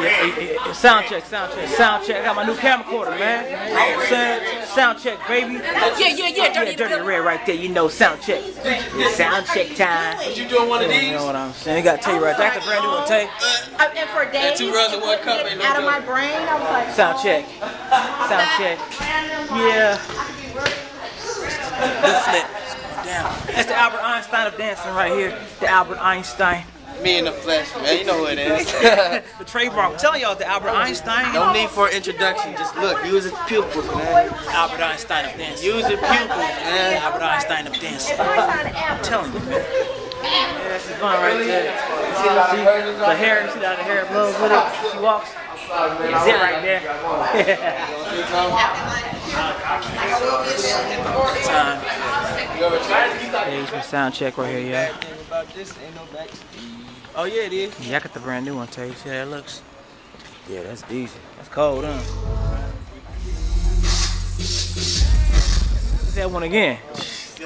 Yeah, sound check. I got my new camcorder, man. You know what I'm saying? Sound check, baby. Yeah. Dirty Red right there. You know, sound check. Sound check time. What you doing one of these? You know what I'm saying? You got Tay right there. That's a brand new one, Tay. And for days, Two runs in one cup ain't no out of good. my brain, I was like, Sound check. Sound check. Yeah. Good flip. Damn. That's the Albert Einstein of dancing right here. The Albert Einstein. Me in the flesh, man. You know who it is. The trademark. I'm telling y'all, the Albert Einstein. No need for introduction. Just look. Use his pupils, man. Albert Einstein of dancing. Use your pupils, man. Albert Einstein of dancing. I'm telling you, man. Yeah, that's the fun right there. See the hair, you see how the hair blows with it? She walks. It's it right there. Time. Yeah, some sound check right here, yeah. Oh yeah, it is. Yeah, I got the brand new one, Tay. See how that looks? Yeah, that's decent. That's cold, huh? Say that one again.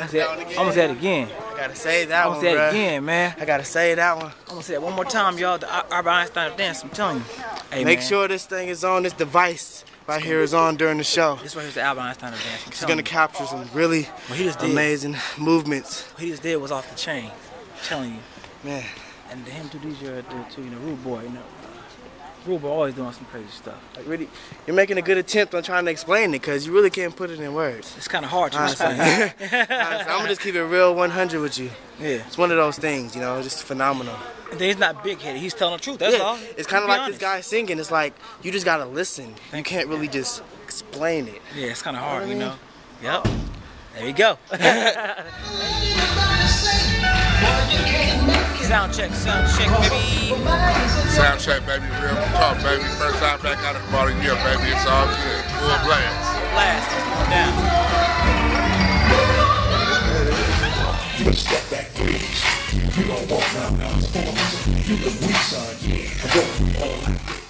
I'm gonna say it again. I gotta say that I'm one, gonna say bro. it again, man. I gotta say that one. I'm gonna say it one more time, y'all. The Albert Einstein of dance. I'm telling you. Hey, Make man. sure this thing is on. This device right here is on during the show. This right here's the Albert Einstein of dance. It's gonna capture some really amazing movements. What he just did was off the chain. I'm telling you, Man. and him to these are too, you know, Rude Boy, you know. Rude Boy always doing some crazy stuff. Like really, you're making a good attempt on trying to explain it because you really can't put it in words. It's kind of hard to Honestly. explain. Honestly, I'm gonna just keep it real 100 with you. Yeah. It's one of those things, you know, just phenomenal. And then he's not big-headed. He's telling the truth. That's all. It's kind of Be like honest. this guy singing. It's like you just gotta listen. You can't really just explain it. Yeah, it's kind of hard, you know. Yep. There you go. Sound check, baby. Sound check, baby. Real talk, baby. First time back out of about a year, baby. It's all good. Full blast. Blast. Down. You better step back, please. You don't walk now. You look weak, son. Yeah. I go all like this.